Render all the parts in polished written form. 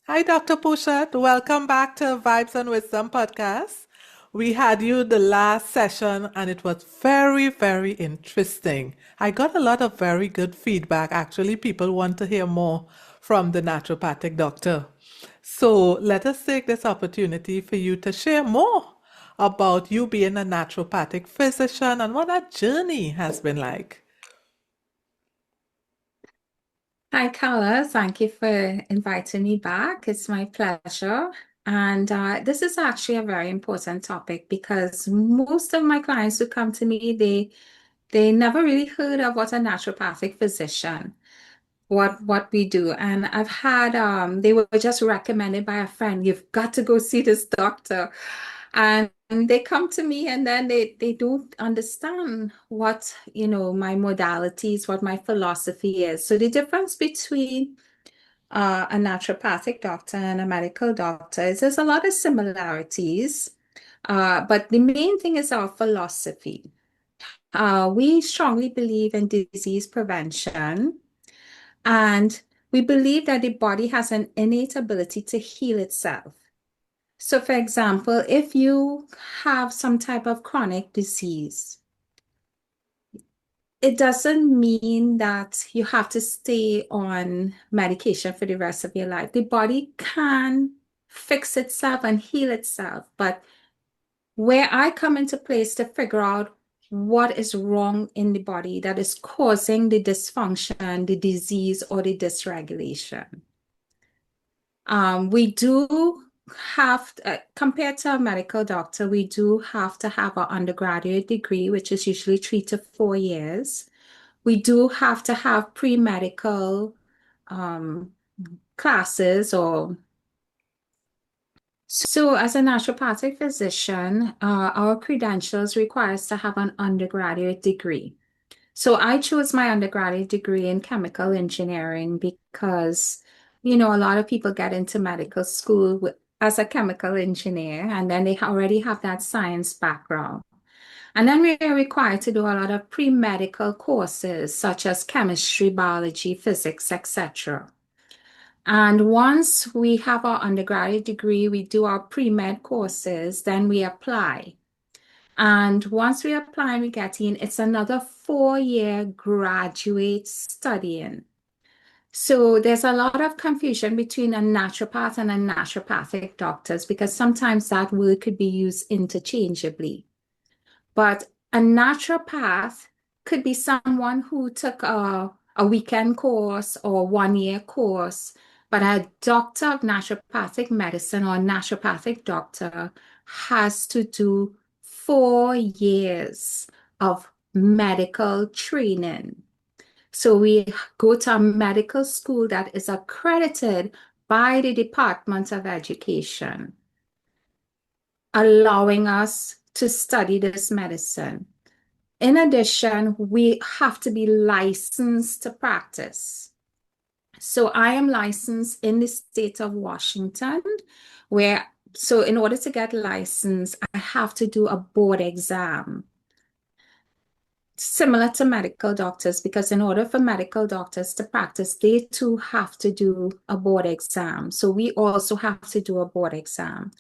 Hi, Dr. Pouchet. Welcome back to Vibes and Wisdom podcast. We had you the last session and it was very, very interesting. I got a lot of very good feedback. Actually, people want to hear more from the naturopathic doctor. So let us take this opportunity for you to share more about you being a naturopathic physician and what that journey has been like. Hi, Carla. Thank you for inviting me back. It's my pleasure. And this is actually a very important topic because most of my clients who come to me, they never really heard of what a naturopathic physician, what we do. And I've had they were just recommended by a friend, you've got to go see this doctor. And they come to me and then they don't understand what, my modalities, what my philosophy is. So the difference between a naturopathic doctor and a medical doctor is there's a lot of similarities, but the main thing is our philosophy. We strongly believe in disease prevention, and we believe that the body has an innate ability to heal itself. So, for example, if you have some type of chronic disease, it doesn't mean that you have to stay on medication for the rest of your life. The body can fix itself and heal itself. But where I come into place to figure out what is wrong in the body that is causing the dysfunction, the disease, or the dysregulation. We do have, compared to a medical doctor, we do have to have our undergraduate degree, which is usually 3 to 4 years. We do have to have pre-medical um, classes or so as a naturopathic physician, our credentials require us to have an undergraduate degree. So I chose my undergraduate degree in chemical engineering because, a lot of people get into medical school as a chemical engineer, and then they already have that science background. And then we are required to do a lot of pre-medical courses such as chemistry, biology, physics, etc. And once we have our undergraduate degree, we do our pre-med courses, then we apply. And once we apply, we get in, it's another 4-year graduate studying. So there's a lot of confusion between a naturopath and a naturopathic doctors because sometimes that word could be used interchangeably. But a naturopath could be someone who took a weekend course or 1-year course, but a doctor of naturopathic medicine or naturopathic doctor has to do 4 years of medical training. So we go to a medical school that is accredited by the Department of Education, allowing us to study this medicine. In addition, we have to be licensed to practice. So I am licensed in the state of Washington, so in order to get licensed, I have to do a board exam, similar to medical doctors, because in order for medical doctors to practice, they too have to do a board exam. So we also have to do a board exam.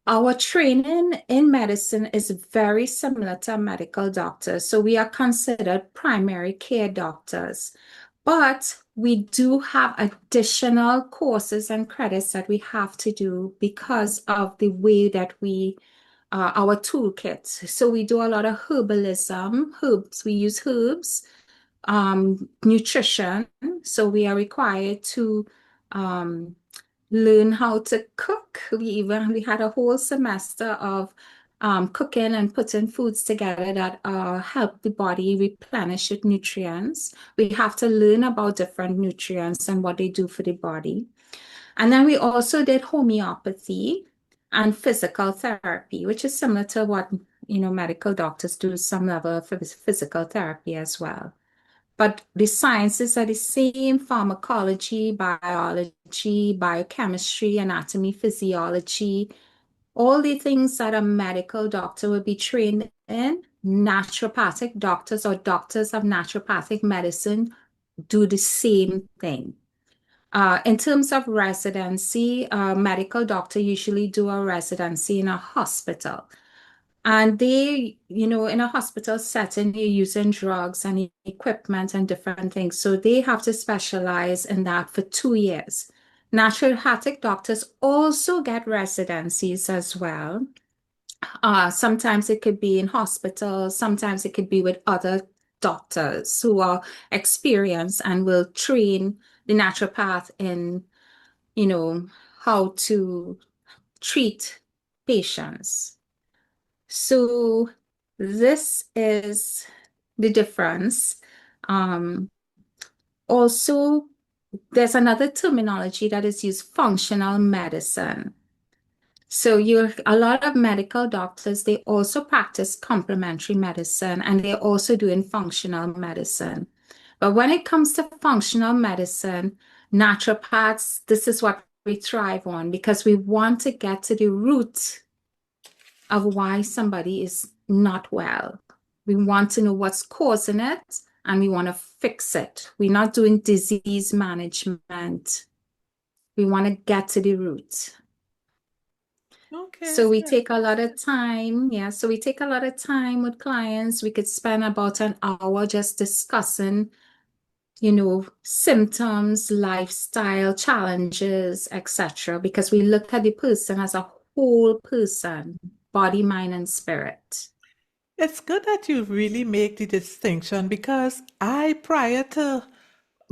Our training in medicine is very similar to a medical doctor. So we are considered primary care doctors, but we do have additional courses and credits that we have to do because of the way that our toolkit. So we do a lot of herbalism, herbs. We use herbs, nutrition. So we are required to um, learn how to cook. We had a whole semester of cooking and putting foods together that help the body replenish its nutrients. We have to learn about different nutrients and what they do for the body. And then we also did homeopathy and physical therapy, which is similar to what medical doctors do, some level of physical therapy as well. But the sciences are the same: pharmacology, biology, biochemistry, anatomy, physiology, all the things that a medical doctor would be trained in. Naturopathic doctors or doctors of naturopathic medicine do the same thing. In terms of residency, a medical doctor usually do a residency in a hospital. And in a hospital setting, you're using drugs and equipment and different things. So they have to specialize in that for 2 years. Naturopathic doctors also get residencies as well. Sometimes it could be in hospitals, sometimes it could be with other doctors who are experienced and will train the naturopath in, you know, how to treat patients. So this is the difference. Um, Also, there's another terminology that is used, functional medicine. So a lot of medical doctors, they also practice complementary medicine and they're also doing functional medicine. But when it comes to functional medicine, naturopaths, this is what we thrive on because we want to get to the root of why somebody is not well. We want to know what's causing it and we want to fix it. We're not doing disease management. We want to get to the root. Okay, So we yeah. take a lot of time. Yeah, so we take a lot of time with clients. We could spend about an hour just discussing, symptoms, lifestyle challenges, etc. Because we look at the person as a whole person, body, mind, and spirit. It's good that you really make the distinction because prior to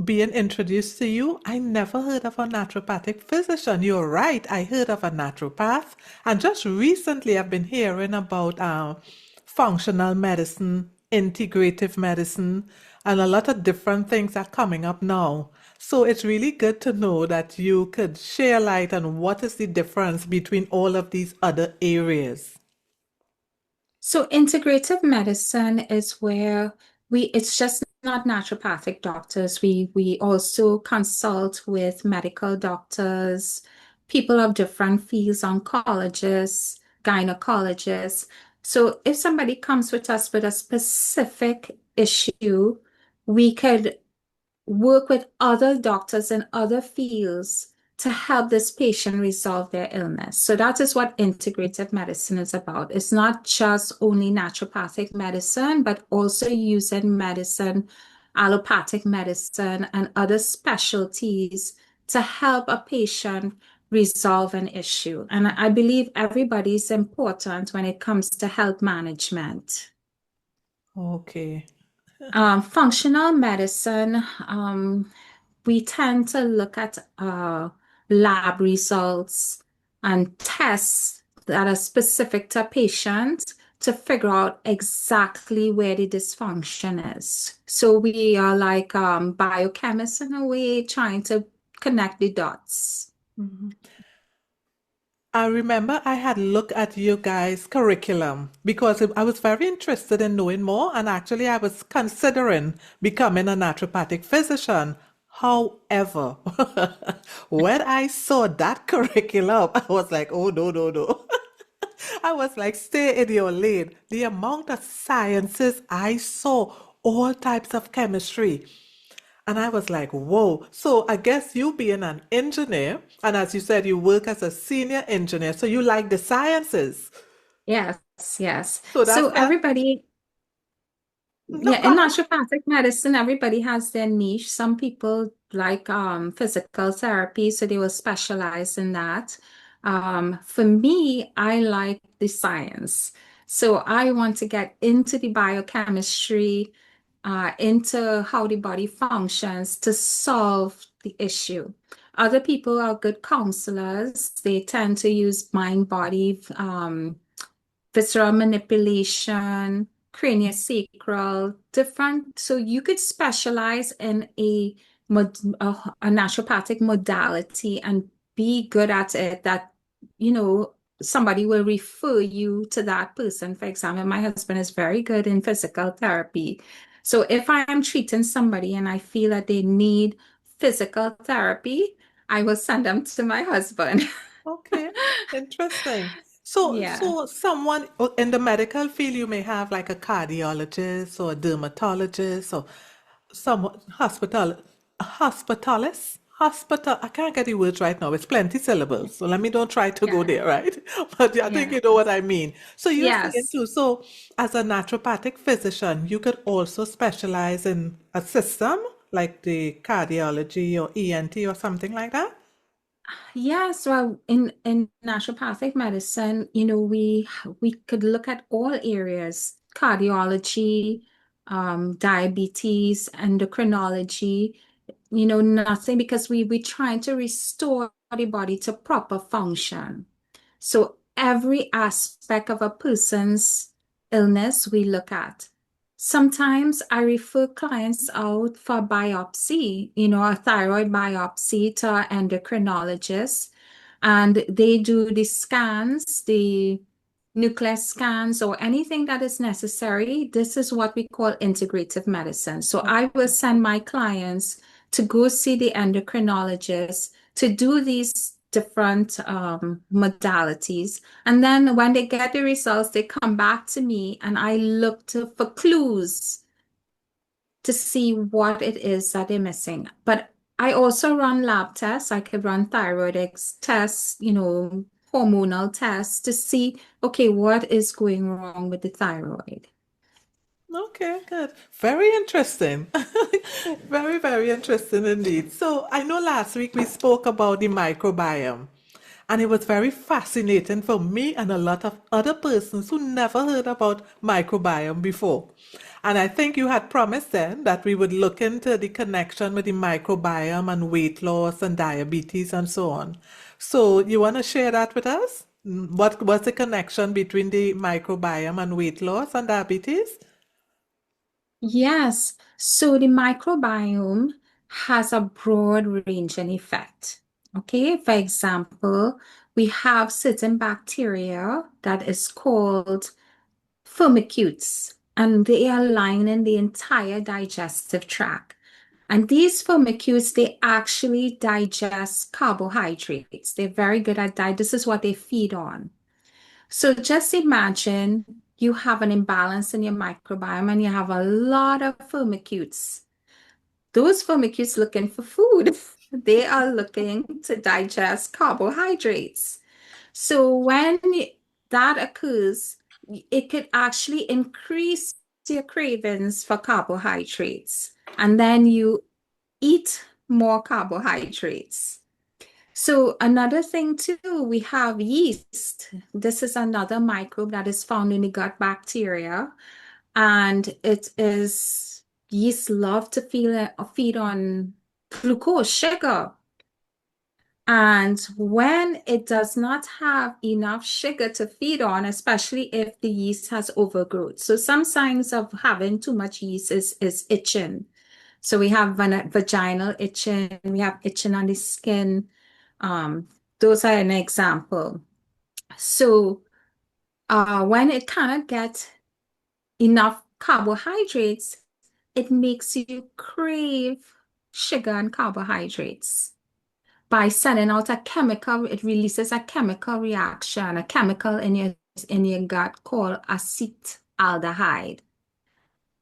being introduced to you, I never heard of a naturopathic physician. You're right, I heard of a naturopath. And just recently, I've been hearing about functional medicine, integrative medicine, and a lot of different things are coming up now. So it's really good to know that you could share light on what is the difference between all of these other areas. So integrative medicine is where it's just not naturopathic doctors. We also consult with medical doctors, people of different fields, oncologists, gynecologists. So if somebody comes with us with a specific issue, we could work with other doctors in other fields to help this patient resolve their illness. So that is what integrative medicine is about. It's not just only naturopathic medicine, but also using medicine, allopathic medicine, and other specialties to help a patient resolve an issue. And I believe everybody is important when it comes to health management. Okay. Functional medicine, we tend to look at lab results and tests that are specific to a patient to figure out exactly where the dysfunction is. So we are like biochemists in a way, trying to connect the dots. Mhm. I remember I had looked at you guys' curriculum because I was very interested in knowing more, and actually, I was considering becoming a naturopathic physician. However, when I saw that curriculum, I was like, oh, no, no, no. I was like, stay in your lane. The amount of sciences I saw, all types of chemistry. And I was like, whoa. So I guess you being an engineer, and as you said, you work as a senior engineer, so you like the sciences. Yes, yes. So So that's that. everybody, No, yeah, go in ahead. naturopathic medicine, everybody has their niche. Some people like physical therapy, so they will specialize in that. For me, I like the science. So I want to get into the biochemistry, into how the body functions to solve the issue. Other people are good counselors. They tend to use mind-body visceral manipulation, craniosacral, different. So you could specialize in a naturopathic modality and be good at it that, you know, somebody will refer you to that person. For example, my husband is very good in physical therapy. So if I am treating somebody and I feel that they need physical therapy, I will send them to my husband. Okay, interesting. So, Yeah. so someone in the medical field, you may have like a cardiologist or a dermatologist or some hospitalist. hospital. I can't get the words right now. It's plenty syllables. So let me don't try to go Yeah. there, right? But I think Yeah. you know what I mean. So you're saying Yes. too, so as a naturopathic physician, you could also specialize in a system like the cardiology or ENT or something like that? Yes, well, in naturopathic medicine, we could look at all areas, cardiology, diabetes, endocrinology, nothing because we're trying to restore the body to proper function. So every aspect of a person's illness we look at. Sometimes I refer clients out for biopsy, a thyroid biopsy to an endocrinologist, and they do the scans, the nuclear scans, or anything that is necessary. This is what we call integrative medicine. So I will send my clients to go see the endocrinologist to do these different modalities. And then when they get the results, they come back to me and I look for clues to see what it is that they're missing. But I also run lab tests. I could run thyroid tests, hormonal tests to see, okay, what is going wrong with the thyroid? Okay, good. Very interesting. Very, very interesting indeed. So I know last week we spoke about the microbiome, and it was very fascinating for me and a lot of other persons who never heard about microbiome before. And I think you had promised then that we would look into the connection with the microbiome and weight loss and diabetes and so on. So you want to share that with us? What's the connection between the microbiome and weight loss and diabetes? Yes. So the microbiome has a broad ranging effect. Okay. For example, we have certain bacteria that is called firmicutes, and they are lining the entire digestive tract. And these firmicutes, they actually digest carbohydrates. They're very good at that. This is what they feed on. So just imagine you have an imbalance in your microbiome and you have a lot of firmicutes. Those firmicutes looking for food. They are looking to digest carbohydrates. So when that occurs, it could actually increase your cravings for carbohydrates. And then you eat more carbohydrates. So another thing too, we have yeast. This is another microbe that is found in the gut bacteria, and it is yeast love to feed on glucose, sugar. And when it does not have enough sugar to feed on, especially if the yeast has overgrowth. So some signs of having too much yeast is itching. So we have vaginal itching, we have itching on the skin. Um, those are an example. So when it cannot get enough carbohydrates, it makes you crave sugar and carbohydrates. By sending out a chemical, it releases a chemical reaction, a chemical in your gut called acetaldehyde.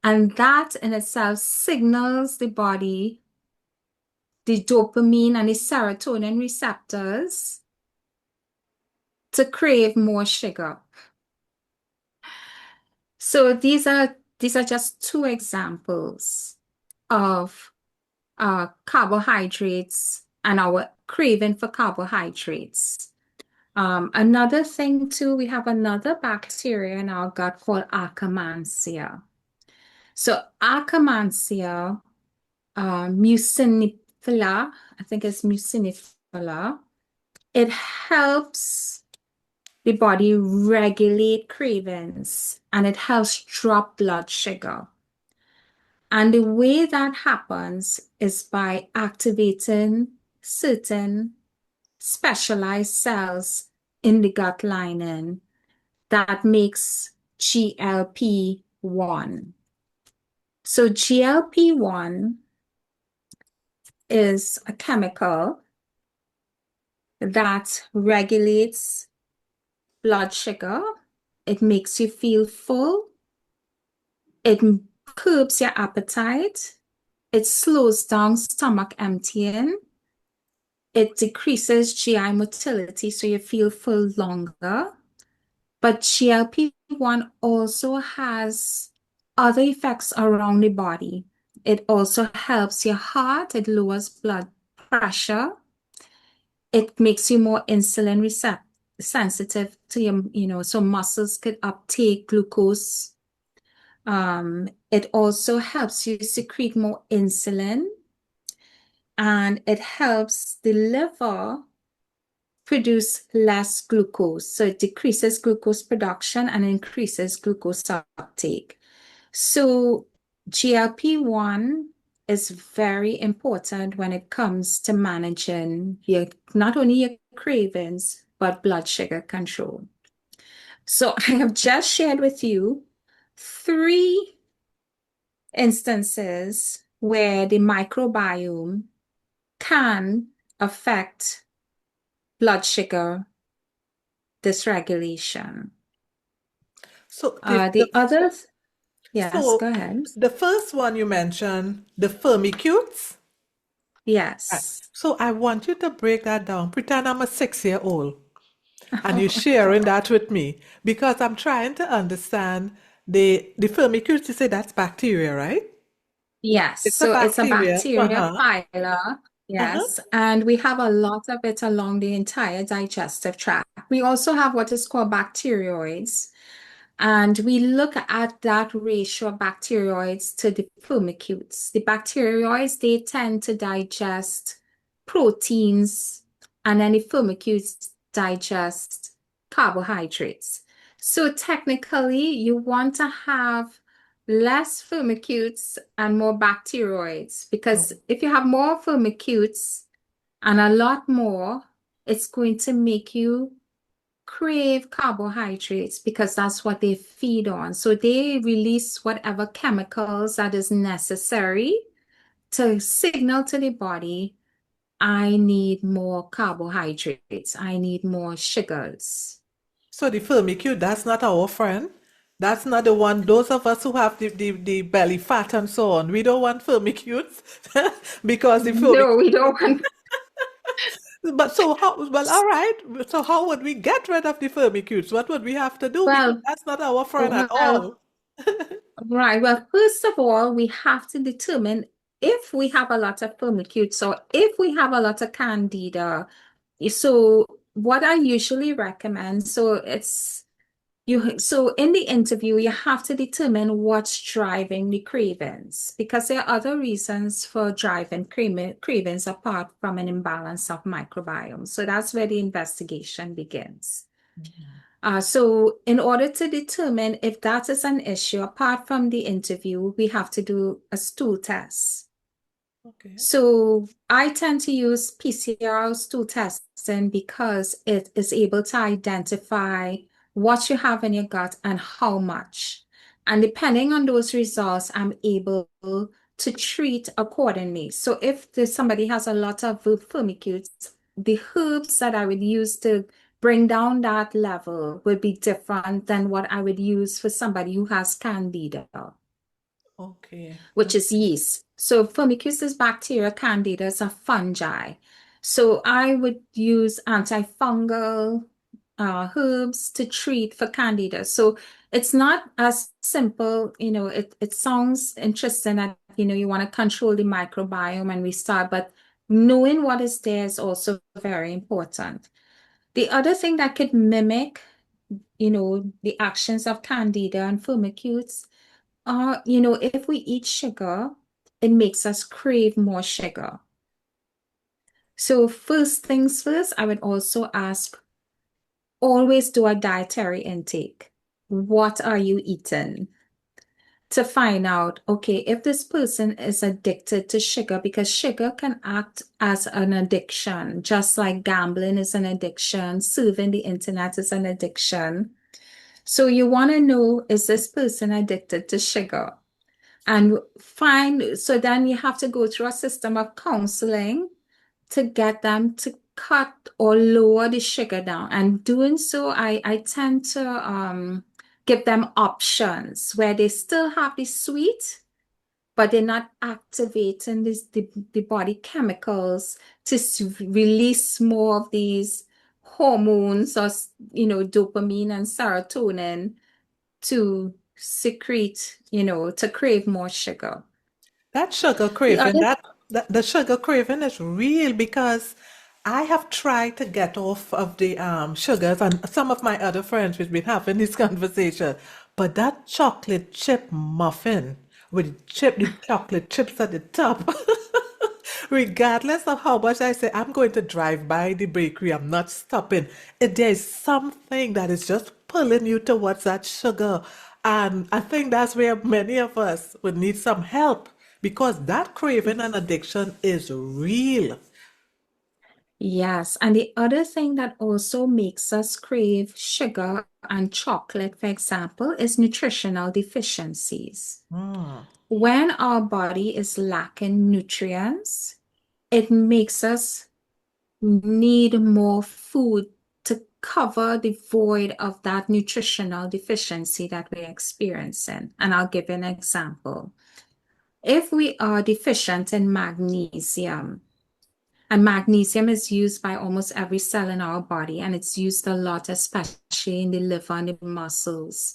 And that in itself signals the body the dopamine and the serotonin receptors to crave more sugar. So these are just two examples of carbohydrates and our craving for carbohydrates. Another thing too, we have another bacteria in our gut called Akkermansia. So Akkermansia, mucinifila, I think it's mucinifila. It helps the body regulate cravings and it helps drop blood sugar. And the way that happens is by activating certain specialized cells in the gut lining that makes GLP-1. So GLP-1 is a chemical that regulates blood sugar. It makes you feel full. It curbs your appetite. It slows down stomach emptying. It decreases GI motility, so you feel full longer. But GLP-1 also has other effects around the body. It also helps your heart, it lowers blood pressure, it makes you more insulin receptive sensitive to so muscles could uptake glucose. It also helps you secrete more insulin, and it helps the liver produce less glucose. So it decreases glucose production and increases glucose uptake. So GLP-1 is very important when it comes to managing your not only your cravings, but blood sugar control. So I have just shared with you three instances where the microbiome can affect blood sugar dysregulation. So The others, yes, so go ahead. the first one you mentioned, the firmicutes. Right. Yes. So I want you to break that down. Pretend I'm a 6 year old and you're sharing that with me because I'm trying to understand the firmicutes. You say that's bacteria, right? Yes, It's a so it's a bacteria. bacteria Uh-huh. phyla. Uh-huh. Yes, and we have a lot of it along the entire digestive tract. We also have what is called bacteroids, and we look at that ratio of bacteroids to the firmicutes. The bacteroids, they tend to digest proteins, and then the firmicutes digest carbohydrates. So technically, you want to have less firmicutes and more bacteroids because Oh. if you have more firmicutes and a lot more, it's going to make you crave carbohydrates because that's what they feed on. So they release whatever chemicals that is necessary to signal to the body, I need more carbohydrates, I need more sugars. So the firmicute, that's not our friend. That's not the one. Those of us who have the belly fat and so on, we don't want firmicutes because the No, firmicute. we don't want. But so how, well, all right. So how would we get rid of the firmicutes? What would we have to do? Because Well, that's not our friend at well, all. right. Well, first of all, we have to determine if we have a lot of firmicutes or if we have a lot of candida. So what I usually recommend, so in the interview, you have to determine what's driving the cravings because there are other reasons for driving cravings apart from an imbalance of microbiome. So that's where the investigation begins. So in order to determine if that is an issue, apart from the interview, we have to do a stool test. Okay. So I tend to use PCR stool testing because it is able to identify what you have in your gut and how much. And depending on those results, I'm able to treat accordingly. So if somebody has a lot of firmicutes, the herbs that I would use to bring down that level would be different than what I would use for somebody who has candida, Okay. which is yeast. So Firmicutes bacteria, candida is a fungi. So I would use antifungal herbs to treat for candida. So it's not as simple, it sounds interesting that, you want to control the microbiome and restart, but knowing what is there is also very important. The other thing that could mimic, the actions of candida and firmicutes if we eat sugar, it makes us crave more sugar. So first things first, I would also ask, always do a dietary intake. What are you eating? To find out, okay, if this person is addicted to sugar, because sugar can act as an addiction, just like gambling is an addiction, surfing the internet is an addiction. So you want to know, is this person addicted to sugar? And so then you have to go through a system of counseling to get them to cut or lower the sugar down. And doing so, I tend to give them options where they still have the sweet, but they're not activating the body chemicals to release more of these hormones or, dopamine and serotonin to secrete, to crave more sugar. That sugar The craving, other, that the sugar craving is real because I have tried to get off of the sugars, and some of my other friends we've been having this conversation. But that chocolate chip muffin with the chocolate chips at the top, regardless of how much I say I'm going to drive by the bakery, I'm not stopping. There is something that is just pulling you towards that sugar. And I think that's where many of us would need some help because that craving and addiction is real. yes, and the other thing that also makes us crave sugar and chocolate, for example, is nutritional deficiencies. Mm. When our body is lacking nutrients, it makes us need more food to cover the void of that nutritional deficiency that we're experiencing. And I'll give you an example. If we are deficient in magnesium, and magnesium is used by almost every cell in our body, and it's used a lot, especially in the liver and the muscles.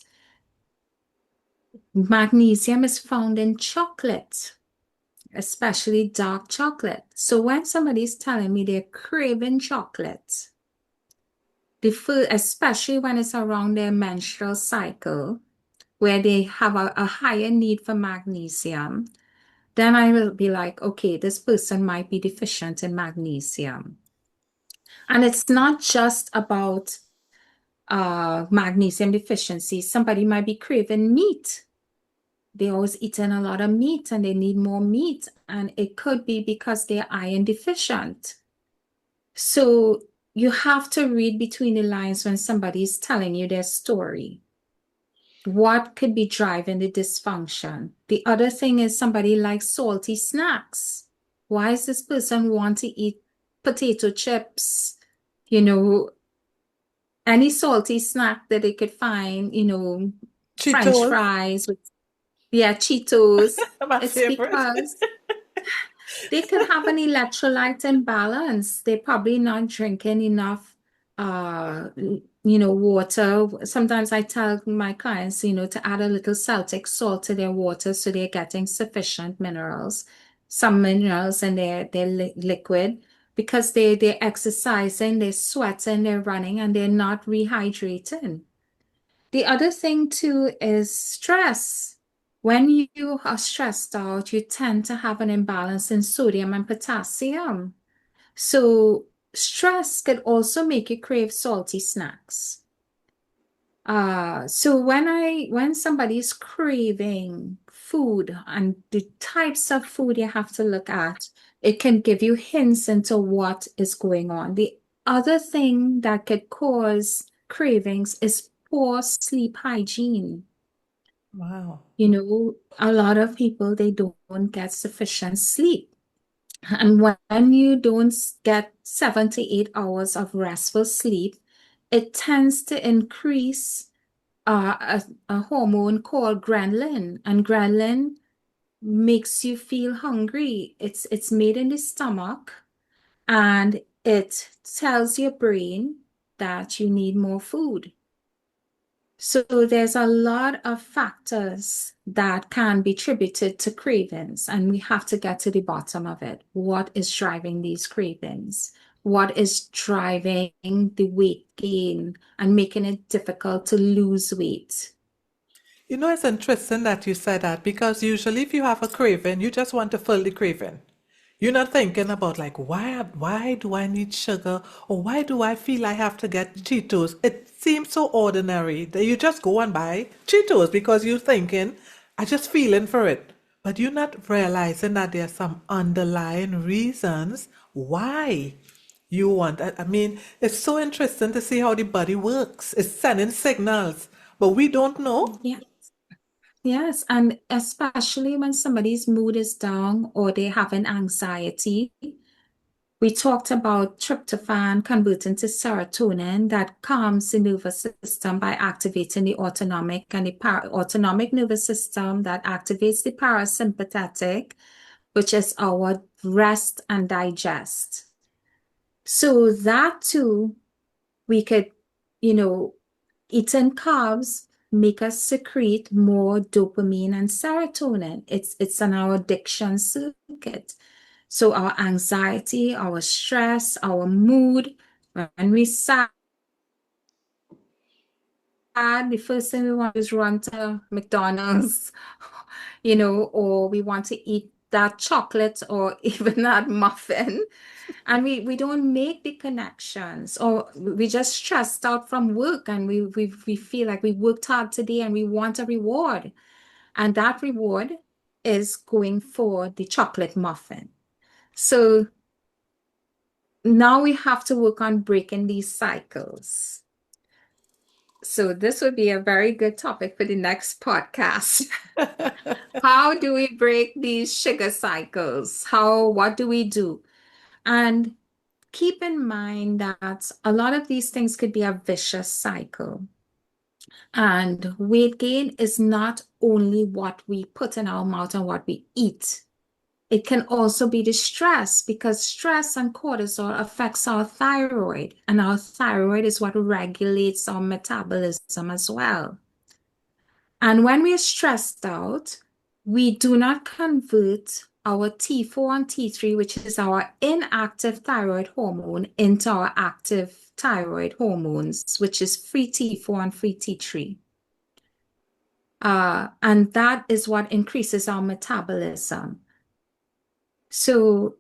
Magnesium is found in chocolate, especially dark chocolate. So when somebody's telling me they're craving chocolate, the food, especially when it's around their menstrual cycle, where they have a higher need for magnesium, then I will be like, okay, this person might be deficient in magnesium. And it's not just about magnesium deficiency. Somebody might be craving meat. They're always eating a lot of meat and they need more meat. And it could be because they're iron deficient. So you have to read between the lines when somebody is telling you their story. What could be driving the dysfunction? The other thing is somebody likes salty snacks. Why does this person want to eat potato chips? You know, any salty snack that they could find, French Cheetos, fries with, yeah, Cheetos. my It's favorite. because they could have an electrolyte imbalance. They're probably not drinking enough, water. Sometimes I tell my clients, to add a little Celtic salt to their water so they're getting sufficient minerals, some minerals in their liquid because they're exercising, they're sweating, they're running, and they're not rehydrating. The other thing too is stress. When you are stressed out, you tend to have an imbalance in sodium and potassium. So stress could also make you crave salty snacks. So when somebody's craving food and the types of food you have to look at, it can give you hints into what is going on. The other thing that could cause cravings is poor sleep hygiene. Wow. A lot of people they don't get sufficient sleep. And when you don't get 7 to 8 hours of restful sleep, it tends to increase a hormone called ghrelin, and ghrelin makes you feel hungry. It's made in the stomach, and it tells your brain that you need more food. So there's a lot of factors that can be attributed to cravings, and we have to get to the bottom of it. What is driving these cravings? What is driving the weight gain and making it difficult to lose weight? You know, it's interesting that you said that because usually if you have a craving, you just want to fill the craving. You're not thinking about like why do I need sugar or why do I feel I have to get Cheetos? It seems so ordinary that you just go and buy Cheetos because you're thinking I just feeling for it. But you're not realizing that there are some underlying reasons why you want. I mean, it's so interesting to see how the body works. It's sending signals, but we don't know. Yeah. Yes, and especially when somebody's mood is down or they have an anxiety, We talked about tryptophan converting to serotonin that calms the nervous system by activating the autonomic and the autonomic nervous system that activates the parasympathetic, which is our rest and digest. So that too, we could, you know, eating carbs make us secrete more dopamine and serotonin. It's on our addiction circuit. So our anxiety, our stress, our mood, when we sad, the first thing we want is run to McDonald's, or we want to eat that chocolate or even that muffin. And we don't make the connections, or we just stressed out from work and we feel like we worked hard today and we want a reward. And that reward is going for the chocolate muffin. So now we have to work on breaking these cycles. So this would be a very good topic for the next podcast. How do we break these sugar cycles? What do we do? And keep in mind that a lot of these things could be a vicious cycle. And weight gain is not only what we put in our mouth and what we eat. It can also be the stress, because stress and cortisol affects our thyroid, and our thyroid is what regulates our metabolism as well. And when we are stressed out, we do not convert our T4 and T3, which is our inactive thyroid hormone, into our active thyroid hormones, which is free T4 and free T3. And that is what increases our metabolism. So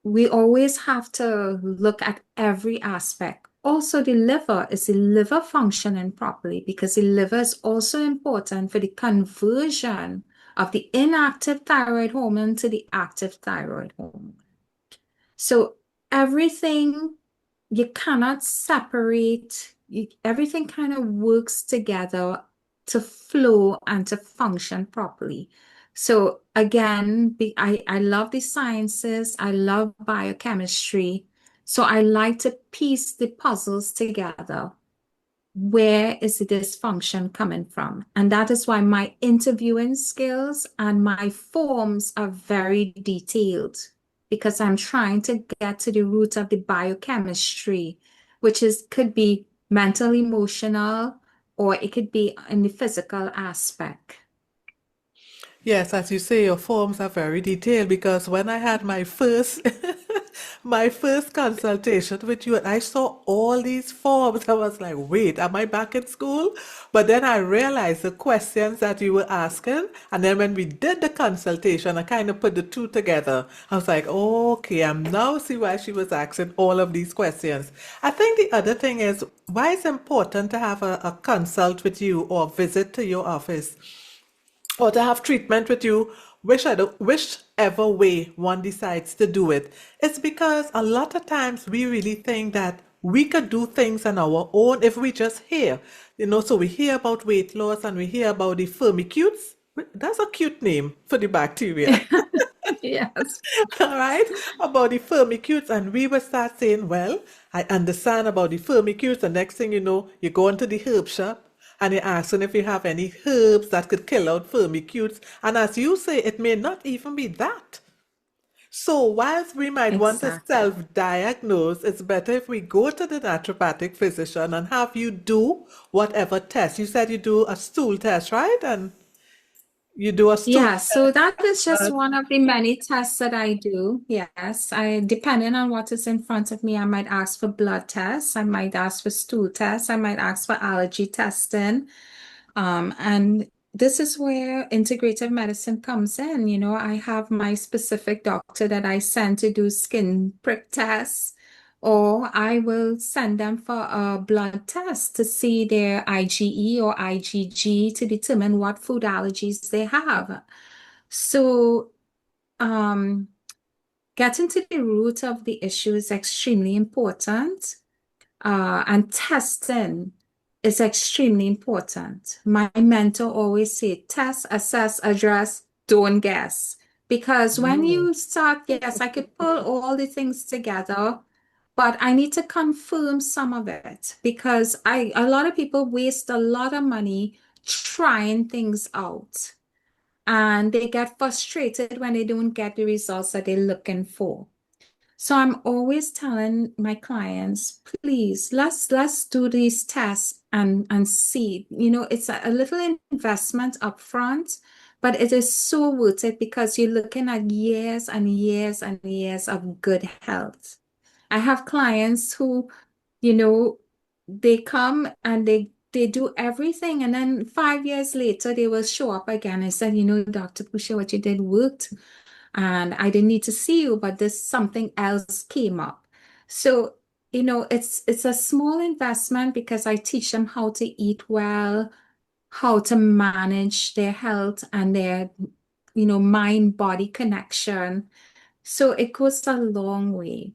we always have to look at every aspect. Also, the liver, is the liver functioning properly? Because the liver is also important for the conversion of the inactive thyroid hormone to the active thyroid hormone. So everything, you cannot separate. Everything kind of works together to flow and to function properly. So again, I love the sciences, I love biochemistry. So I like to piece the puzzles together. Where is the dysfunction coming from? And that is why my interviewing skills and my forms are very detailed, because I'm trying to get to the root of the biochemistry, which could be mental, emotional, or it could be in the physical aspect. Yes, as you say, your forms are very detailed because when I had my first my first consultation with you, and I saw all these forms, I was like, wait, am I back in school? But then I realized the questions that you were asking, and then when we did the consultation, I kind of put the two together. I was like, okay, I'm now see why she was asking all of these questions. I think the other thing is why it's important to have a consult with you or visit to your office or to have treatment with you, whichever way one decides to do it. It's because a lot of times we really think that we could do things on our own if we just hear. So we hear about weight loss and we hear about the firmicutes. That's a cute name for the bacteria. Yes. All right, about the firmicutes, and we will start saying, well, I understand about the firmicutes. The next thing you know, you go into the herb shop and you're asking if you have any herbs that could kill out firmicutes. And as you say, it may not even be that. So whilst we might want to Exactly. self-diagnose, it's better if we go to the naturopathic physician and have you do whatever test. You said you do a stool test, right? And you do a stool Yeah, so test. that is just one of the many tests that I do. Yes, depending on what is in front of me, I might ask for blood tests, I might ask for stool tests, I might ask for allergy testing. And this is where integrative medicine comes in. I have my specific doctor that I send to do skin prick tests, or I will send them for a blood test to see their IgE or IgG to determine what food allergies they have. So, um, getting to the root of the issue is extremely important. And testing is extremely important. My mentor always said, test, assess, address, don't guess. Because when Mm. you start, yes, I could pull all the things together, but I need to confirm some of it because a lot of people waste a lot of money trying things out and they get frustrated when they don't get the results that they're looking for. So I'm always telling my clients, please, let's do these tests and see. It's a little investment up front, but it is so worth it because you're looking at years and years and years of good health. I have clients who, you know, they come and they do everything, and then 5 years later they will show up again and say, Dr. Pouchet, what you did worked and I didn't need to see you, but this something else came up. So, it's a small investment because I teach them how to eat well, how to manage their health and their, mind-body connection. So it goes a long way.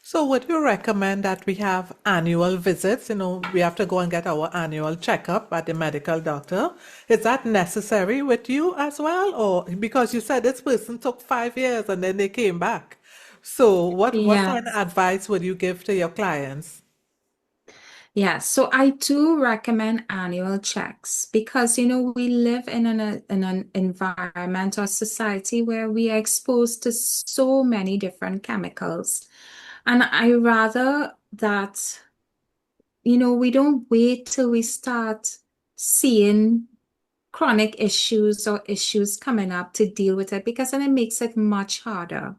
So would you recommend that we have annual visits? We have to go and get our annual checkup at the medical doctor. Is that necessary with you as well? Or because you said this person took 5 years and then they came back. So what kind of Yes. advice would you give to your clients? Yes, so I do recommend annual checks because we live in an environment or society where we are exposed to so many different chemicals. And I rather that we don't wait till we start seeing chronic issues or issues coming up to deal with it because then it makes it much harder.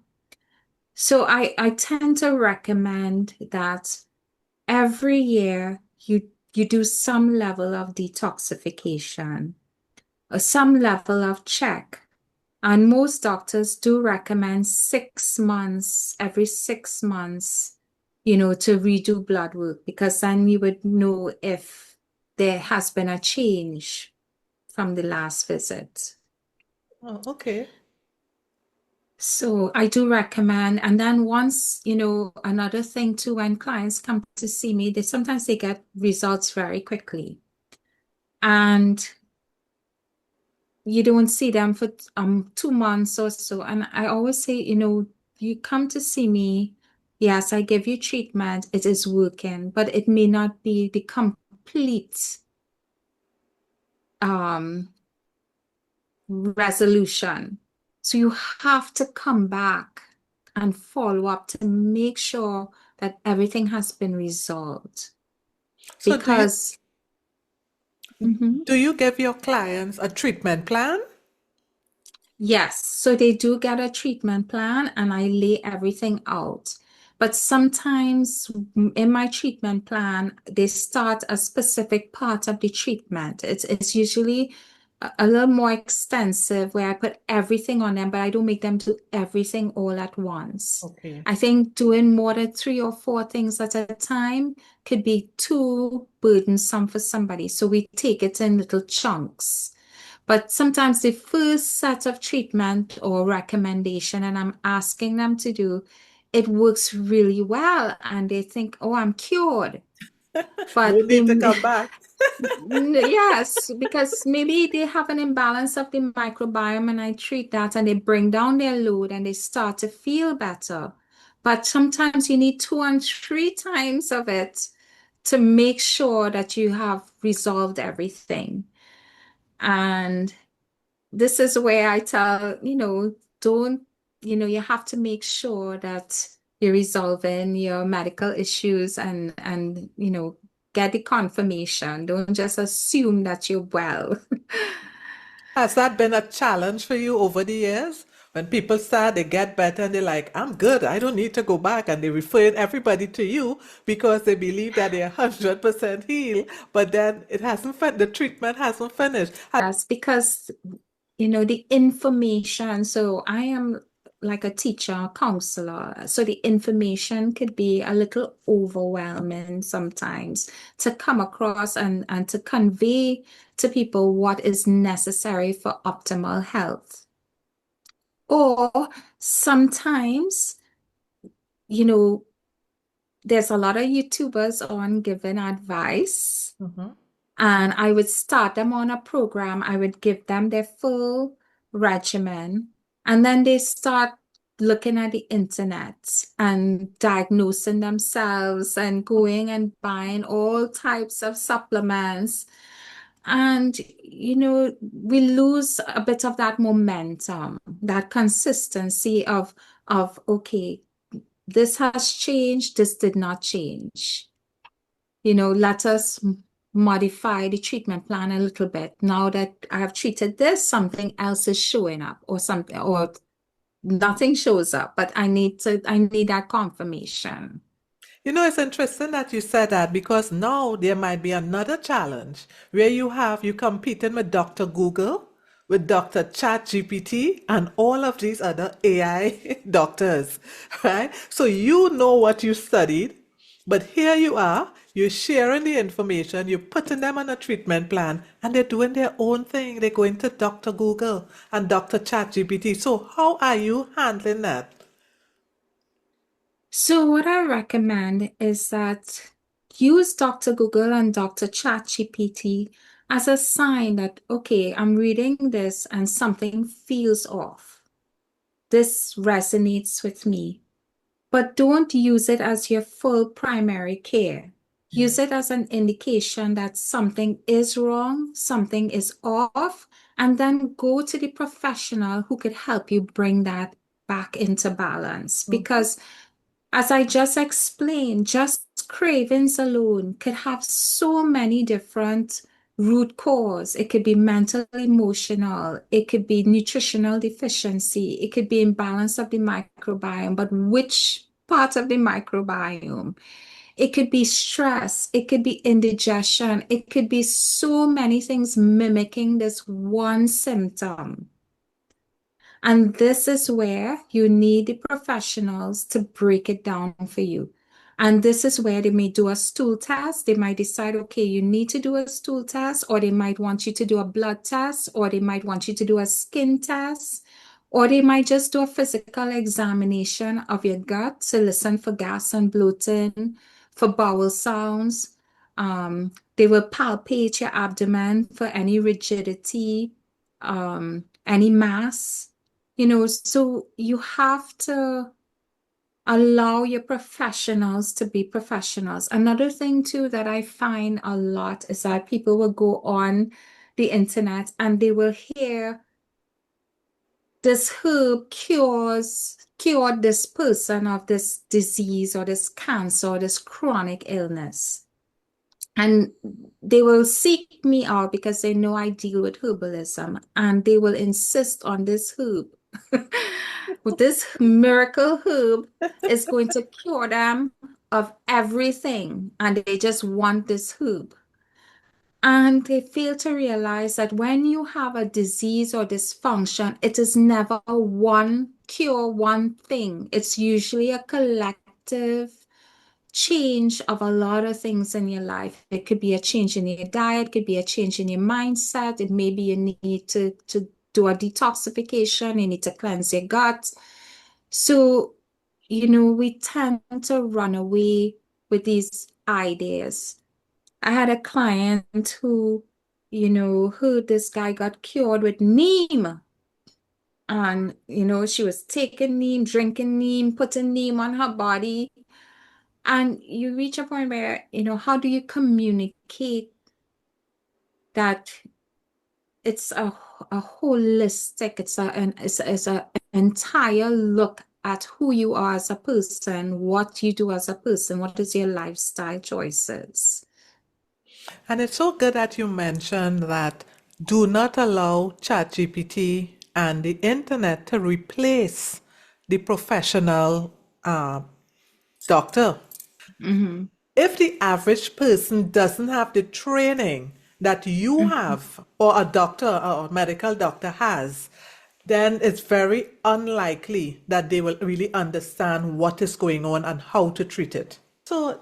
So I tend to recommend that every year you do some level of detoxification or some level of check. And most doctors do recommend 6 months, every 6 months, to redo blood work because then you would know if there has been a change from the last visit. Oh, okay. So I do recommend, and then once, another thing too, when clients come to see me, they get results very quickly. And you don't see them for 2 months or so. And I always say, you come to see me, yes, I give you treatment, it is working, but it may not be the complete um resolution. So you have to come back and follow up to make sure that everything has been resolved. So Because Mhm. do you give your clients a treatment plan? Yes, so they do get a treatment plan and I lay everything out. But sometimes in my treatment plan, they start a specific part of the treatment. It's usually a little more extensive where I put everything on them, but I don't make them do everything all at once. Okay. I think doing more than 3 or 4 things at a time could be too burdensome for somebody. So we take it in little chunks. But sometimes the first set of treatment or recommendation, and I'm asking them to do, it works really well. And they think, oh, I'm cured. No But need to come back. yes, because maybe they have an imbalance of the microbiome, and I treat that and they bring down their load and they start to feel better. But sometimes you need 2 and 3 times of it to make sure that you have resolved everything. And this is where I tell, don't, you have to make sure that you're resolving your medical issues and get the confirmation. Don't just assume that you're well. Has that been a challenge for you over the years? When people start, they get better and they're like, I'm good, I don't need to go back. And they refer everybody to you because they believe that they're 100% healed, but then the treatment hasn't finished. Yes, because the information. So I am like a teacher, a counselor. So the information could be a little overwhelming sometimes to come across and to convey to people what is necessary for optimal health. Or sometimes, you know, there's a lot of YouTubers on giving advice. Mhm. And I would start them on a program. I would give them their full regimen And then they start looking at the internet and diagnosing themselves and going and buying all types of supplements. And, we lose a bit of that momentum, that consistency of okay, this has changed, this did not change. Let us modify the treatment plan a little bit. Now that I have treated this, something else is showing up or something, or nothing shows up, but I need that confirmation. It's interesting that you said that because now there might be another challenge where you competing with Dr. Google, with Dr. ChatGPT, and all of these other AI doctors, right? So you know what you studied, but here you are, you're sharing the information, you're putting them on a treatment plan, and they're doing their own thing. They're going to Dr. Google and Dr. ChatGPT. So how are you handling that? So what I recommend is that use Dr. Google and Dr. ChatGPT as a sign that, okay, I'm reading this and something feels off. This resonates with me. But don't use it as your full primary care. Use it as an indication that something is wrong, something is off, and then go to the professional who could help you bring that back into balance. Mhm. Because as I just explained, just cravings alone could have so many different root cause. It could be mental, emotional, it could be nutritional deficiency, it could be imbalance of the microbiome, but which part of the microbiome? It could be stress, it could be indigestion, it could be so many things mimicking this one symptom. And this is where you need the professionals to break it down for you. And this is where they may do a stool test. They might decide, okay, you need to do a stool test, or they might want you to do a blood test, or they might want you to do a skin test, or they might just do a physical examination of your gut to listen for gas and bloating, for bowel sounds. They will palpate your abdomen for any rigidity, any mass. So you have to allow your professionals to be professionals. Another thing too that I find a lot is that people will go on the internet and they will hear this herb cured this person of this disease or this cancer or this chronic illness. And they will seek me out because they know I deal with herbalism and they will insist on this herb. This miracle herb is going to cure them of everything, and they just want this herb. And they fail to realize that when you have a disease or dysfunction, it is never one cure, one thing. It's usually a collective change of a lot of things in your life. It could be a change in your diet, it could be a change in your mindset. It may be you need to do a detoxification, you need to cleanse your gut. So, we tend to run away with these ideas. I had a client who, heard this guy got cured with neem. And, she was taking neem, drinking neem, putting neem on her body. And you reach a point where, how do you communicate that it's a holistic, it's a entire look at who you are as a person, what you do as a person, what is your lifestyle choices. And it's so good that you mentioned that do not allow ChatGPT and the internet to replace the professional uh, doctor. Hmm. If the average person doesn't have the training that you have, or a doctor or a medical doctor has, then it's very unlikely that they will really understand what is going on and how to treat it. So,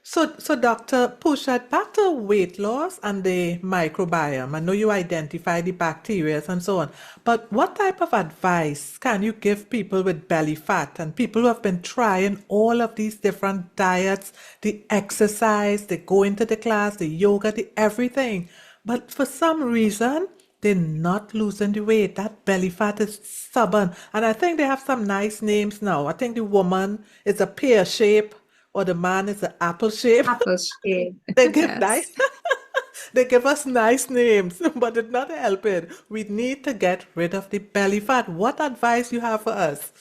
So Dr. Pouchet, back to weight loss and the microbiome. I know you identify the bacteria and so on, but what type of advice can you give people with belly fat and people who have been trying all of these different diets, the exercise, they go into the class, the yoga, the everything, but for some reason they're not losing the weight. That belly fat is stubborn. And I think they have some nice names now. I think the woman is a pear shape or the man is an apple shape. Apple shade. They give nice, Yes. they give us nice names, but it's not helping. We need to get rid of the belly fat. What advice you have for us?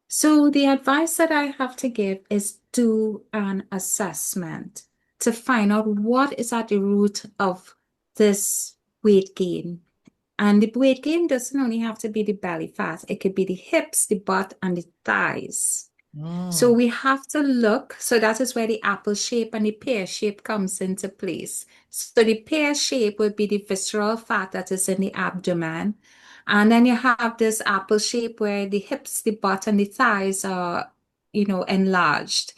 So the advice that I have to give is do an assessment to find out what is at the root of this weight gain. And the weight gain doesn't only have to be the belly fat, it could be the hips, the butt, and the thighs. So Mm. we have to look. So that is where the apple shape and the pear shape comes into place. So the pear shape would be the visceral fat that is in the abdomen. And then you have this apple shape where the hips, the butt, and the thighs are, enlarged.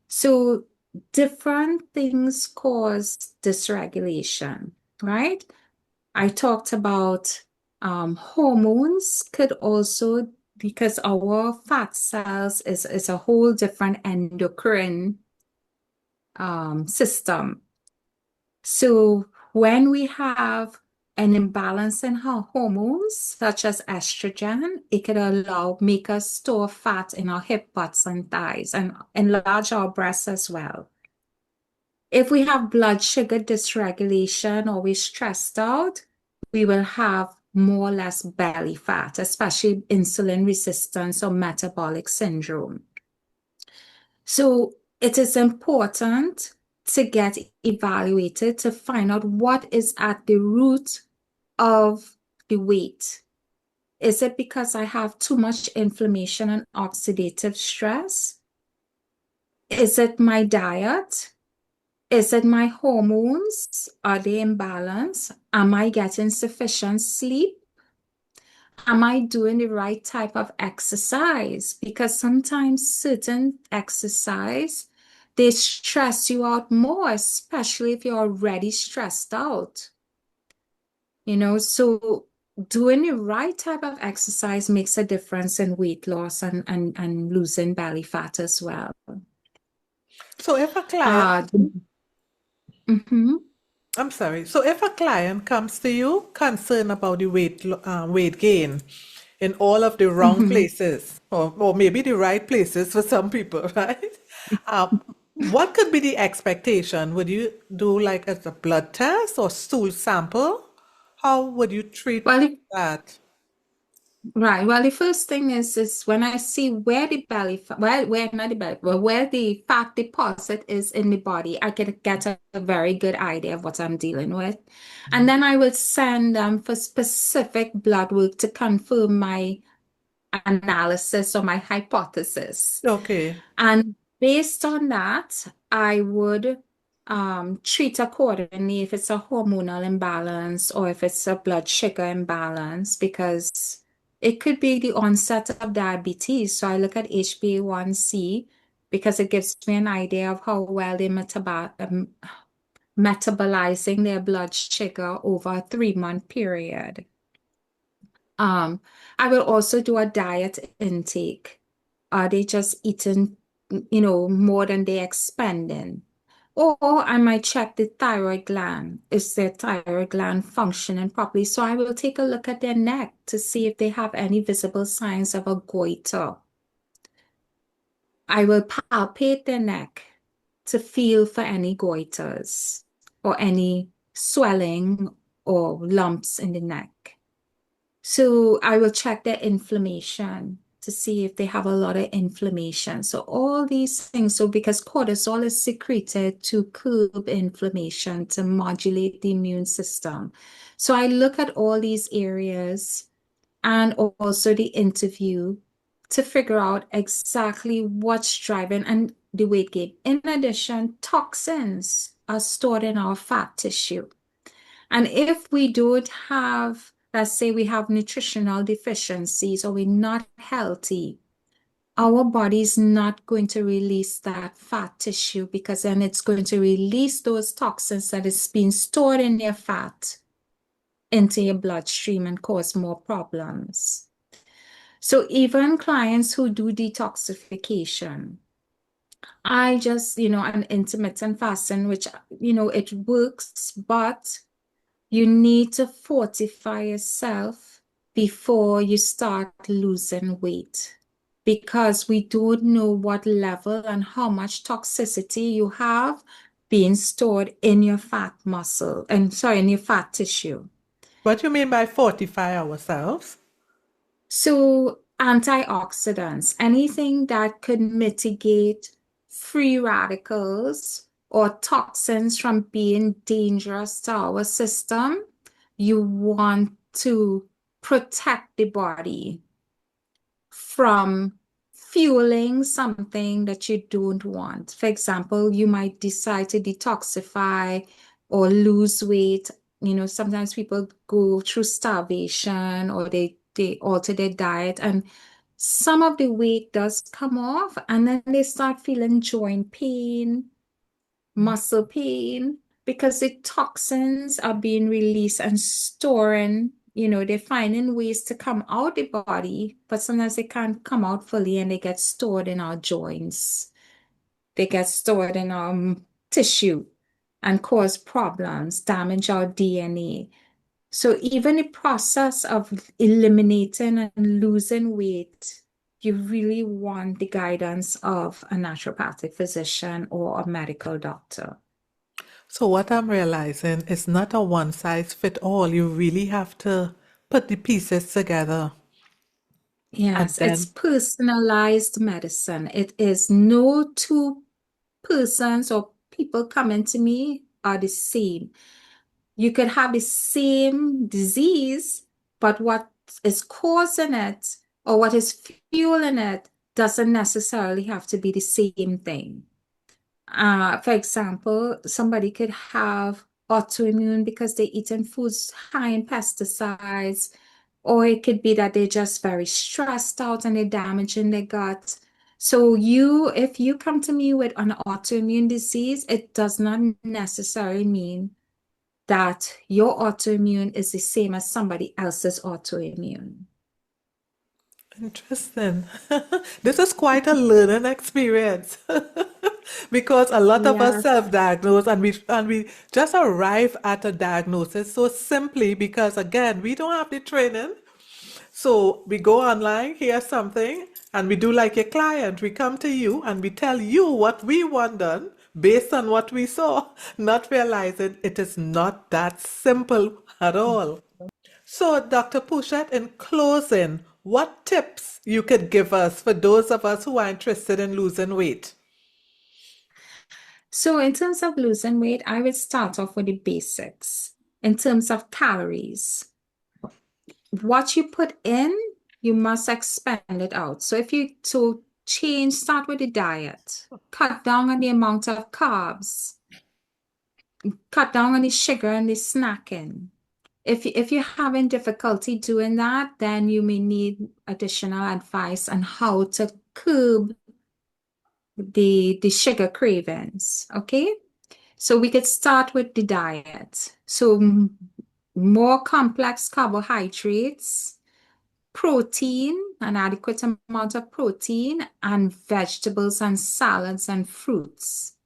So different things cause dysregulation, right? I talked about hormones could also, because our fat cells is a whole different endocrine system. So when we have an imbalance in our hormones, such as estrogen, it could make us store fat in our hip, butts, and thighs and enlarge our breasts as well. If we have blood sugar dysregulation or we're stressed out, we will have more or less belly fat, especially insulin resistance or metabolic syndrome. So it is important to get evaluated to find out what is at the root of the weight. Is it because I have too much inflammation and oxidative stress? Is it my diet? Is it my hormones? Are they in balance? Am I getting sufficient sleep? Am I doing the right type of exercise? Because sometimes certain exercise, they stress you out more, especially if you're already stressed out. So doing the right type of exercise makes a difference in weight loss and losing belly fat as well. So if a client, Uh, mhm. I'm sorry. So if a client comes to you concerned about the weight gain in all of the wrong Mhm. places, or maybe the right places for some people, right? What could be the expectation? Would you do like as a blood test or stool sample? How would you treat Well, if that? Right. Well, the first thing is when I see where the belly fat, well, where not the belly, well, where the fat deposit is in the body, I can get a very good idea of what I'm dealing with. And then I will send them for specific blood work to confirm my analysis or my hypothesis. Okay. And based on that, I would treat accordingly if it's a hormonal imbalance or if it's a blood sugar imbalance, because it could be the onset of diabetes. So I look at HbA1c because it gives me an idea of how well they're metabolizing their blood sugar over a 3-month period. Um, I will also do a diet intake. Are they just eating, more than they're expending? Or I might check the thyroid gland. Is their thyroid gland functioning properly? So I will take a look at their neck to see if they have any visible signs of a goiter. I will palpate their neck to feel for any goiters or any swelling or lumps in the neck. So I will check their inflammation to see if they have a lot of inflammation. So all these things, so because cortisol is secreted to curb inflammation, to modulate the immune system. So I look at all these areas and also the interview to figure out exactly what's driving and the weight gain. In addition, toxins are stored in our fat tissue. And if we don't have, let's say we have nutritional deficiencies or we're not healthy, our body's not going to release that fat tissue because then it's going to release those toxins that is being stored in your fat into your bloodstream and cause more problems. So even clients who do detoxification, I just, an intermittent fasting, which, it works, but You need to fortify yourself before you start losing weight because we don't know what level and how much toxicity you have being stored in your fat muscle and sorry, in your fat tissue. What do you mean by fortify ourselves? So, antioxidants, anything that could mitigate free radicals or toxins from being dangerous to our system, you want to protect the body from fueling something that you don't want. For example, you might decide to detoxify or lose weight. You know, sometimes people go through starvation or they alter their diet and some of the weight does come off and then they start feeling joint pain, muscle pain, because the toxins are being released and storing, they're finding ways to come out the body, but sometimes they can't come out fully and they get stored in our joints. They get stored in our tissue and cause problems, damage our DNA. So even the process of eliminating and losing weight, you really want the guidance of a naturopathic physician or a medical doctor. So what I'm realizing is not a one size fit all. You really have to put the pieces together. And Yes, it's then, personalized medicine. It is no two persons or people coming to me are the same. You could have the same disease, but what is causing it or what is fueling it doesn't necessarily have to be the same thing. For example, somebody could have autoimmune because they're eating foods high in pesticides, or it could be that they're just very stressed out and they're damaging their gut. So if you come to me with an autoimmune disease, it does not necessarily mean that your autoimmune is the same as somebody else's autoimmune. interesting. This is quite a learning experience because a lot of us Yes. self-diagnose and we just arrive at a diagnosis so simply because again, we don't have the training. So we go online, hear something, and we do like a client. We come to you and we tell you what we want done based on what we saw, not realizing it is not that simple at all. So, Dr. Pouchet, in closing, what tips you could give us for those of us who are interested in losing weight? So in terms of losing weight, I would start off with the basics. In terms of calories, what you put in, you must expend it out. So if you to change, start with the diet. Cut down on the amount of carbs. Cut down on the sugar and the snacking. If you're having difficulty doing that, then you may need additional advice on how to curb the sugar cravings. Okay? So we could start with the diet. So more complex carbohydrates, protein, an adequate amount of protein, and vegetables and salads and fruits.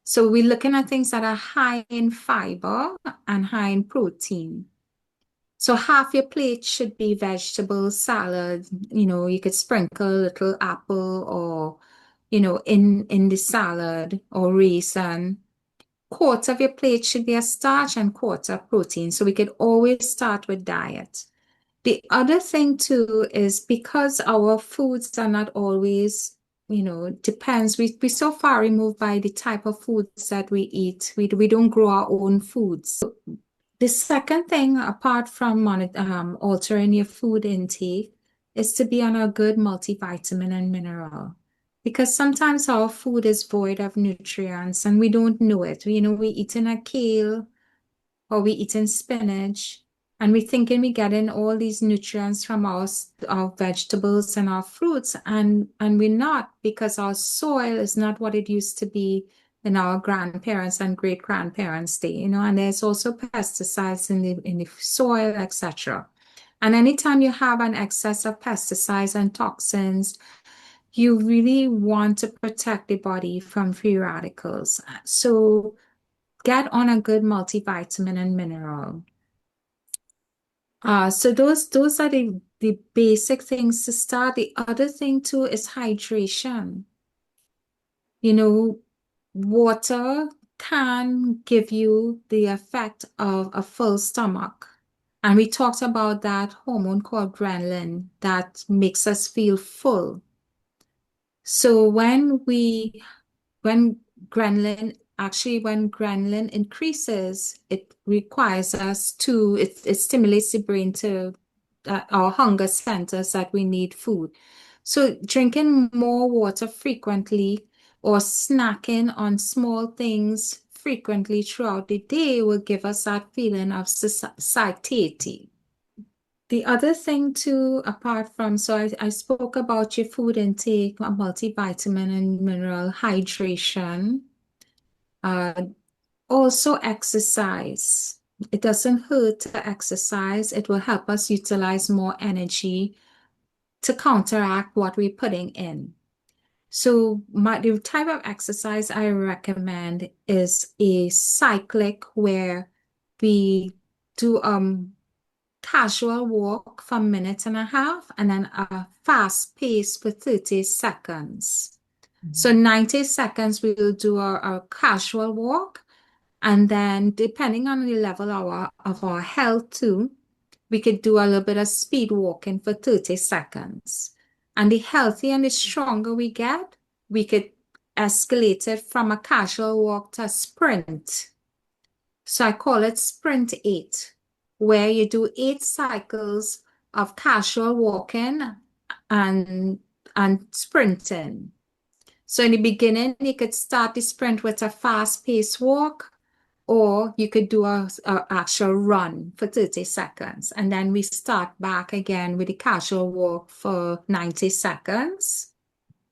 So we're looking at things that are high in fiber and high in protein. So half your plate should be vegetables, salad. You could sprinkle a little apple or, in the salad or raisin. Quarter of your plate should be a starch and quarter protein. So we could always start with diet. The other thing too is because our foods are not always, depends. We're so far removed by the type of foods that we eat. We don't grow our own foods. The second thing, apart from altering your food intake, is to be on a good multivitamin and mineral. Because sometimes our food is void of nutrients and we don't know it. We eating a kale or we eating spinach and we thinking we getting all these nutrients from our vegetables and our fruits and we're not because our soil is not what it used to be in our grandparents and great grandparents day, and there's also pesticides in the soil, etc. And anytime you have an excess of pesticides and toxins, you really want to protect the body from free radicals. So get on a good multivitamin and mineral. So those are the basic things to start. The other thing too is hydration. You know, water can give you the effect of a full stomach. And we talked about that hormone called ghrelin that makes us feel full. So when when ghrelin increases, it requires us to, it stimulates the brain to our hunger centers that we need food. So drinking more water frequently or snacking on small things frequently throughout the day will give us that feeling of satiety. The other thing too, apart from, so I spoke about your food intake, a multivitamin and mineral hydration. Uh, Also exercise. It doesn't hurt to exercise. It will help us utilize more energy to counteract what we're putting in. So the type of exercise I recommend is a cyclic where we do casual walk for a minute and a half and then a fast pace for 30 seconds. So 90 seconds we will do our casual walk. And then depending on the level of our health too, we could do a little bit of speed walking for 30 seconds. And the healthier and the stronger we get, we could escalate it from a casual walk to a sprint. So I call it sprint 8, where you do 8 cycles of casual walking and sprinting. So in the beginning, you could start the sprint with a fast-paced walk, or you could do a actual run for 30 seconds. And then we start back again with the casual walk for 90 seconds.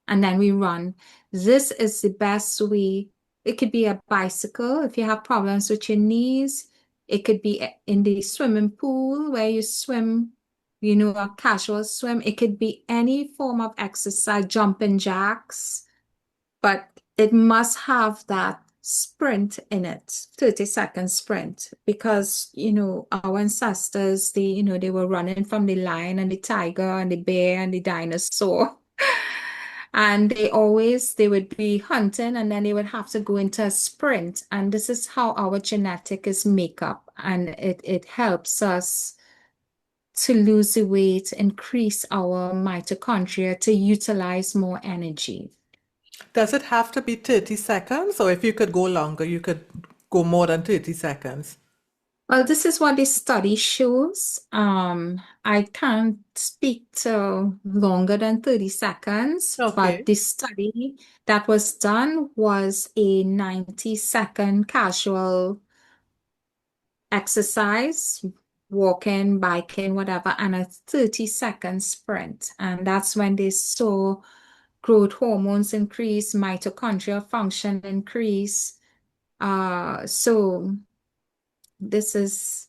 And then we run. This is the best way. It could be a bicycle if you have problems with your knees. It could be in the swimming pool where you swim, a casual swim. It could be any form of exercise, jumping jacks, but it must have that sprint in it, 30-second sprint, because, our ancestors, they were running from the lion and the tiger and the bear and the dinosaur. And they would be hunting and then they would have to go into a sprint. And this is how our genetic is make up. And it helps us to lose the weight, increase our mitochondria to utilize more energy. Does it have to be 30 seconds? Or if you could go longer, you could go more than 30 seconds? Well, this is what the study shows. I can't speak to longer than 30 seconds, but Okay. the study that was done was a 90-second casual exercise, walking, biking, whatever, and a 30-second sprint. And that's when they saw growth hormones increase, mitochondrial function increase. So this is,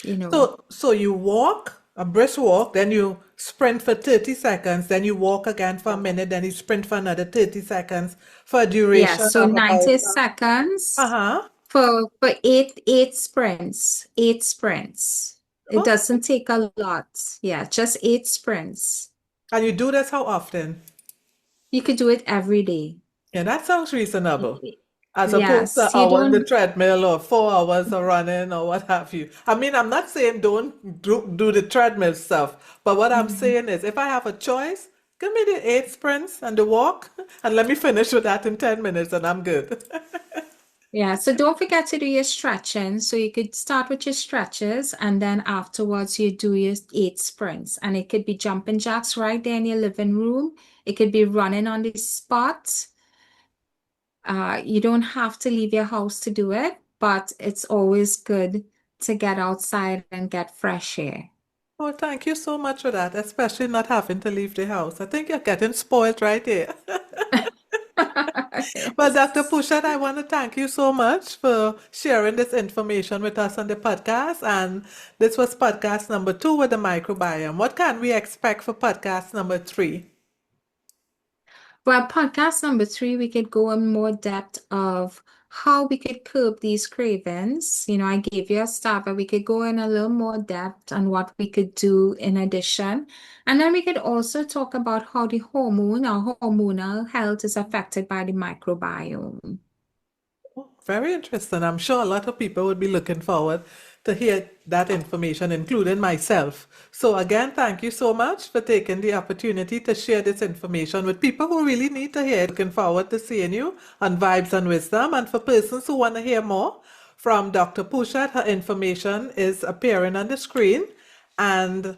you know, So you walk, a brisk walk, then you sprint for 30 seconds, then you walk again for a minute, then you sprint for another 30 seconds for a yeah, duration so of about, 90 seconds uh-huh. for eight sprints, 8 sprints. It Okay. doesn't take a lot. Yeah, just 8 sprints. And you do this how often? You could do it every day. Yeah, that sounds reasonable. As opposed to Yes, you hours the don't. treadmill or 4 hours of running or what have you. I mean, I'm not saying don't do the treadmill stuff, but what I'm Mhm. saying is if I have a choice, give me the 8 sprints and the walk, and let me finish with that in 10 minutes and I'm good. Yeah, so don't forget to do your stretching. So you could start with your stretches and then afterwards you do your 8 sprints. And it could be jumping jacks right there in your living room. It could be running on the spot. You don't have to leave your house to do it, but it's always good to get outside and get fresh air. Oh, thank you so much for that, especially not having to leave the house. I think you're getting spoiled right here. Well, Dr. Yes. Pouchet, I want to thank you so much for sharing this information with us on the podcast. And this was podcast number 2 with the microbiome. What can we expect for podcast number 3? Well, podcast number 3, we could go in more depth of how we could curb these cravings. I gave you a start, but we could go in a little more depth on what we could do in addition. And then we could also talk about how the our hormonal health is affected by the microbiome. Very interesting. I'm sure a lot of people would be looking forward to hear that information, including myself. So again, thank you so much for taking the opportunity to share this information with people who really need to hear it. Looking forward to seeing you on Vibes and Wisdom. And for persons who want to hear more from Dr. Pouchet, her information is appearing on the screen. And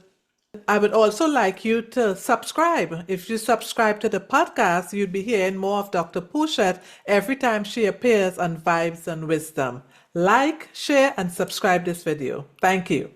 I would also like you to subscribe. If you subscribe to the podcast, you'd be hearing more of Dr. Pouchet every time she appears on Vibes and Wisdom. Like, share, and subscribe this video. Thank you.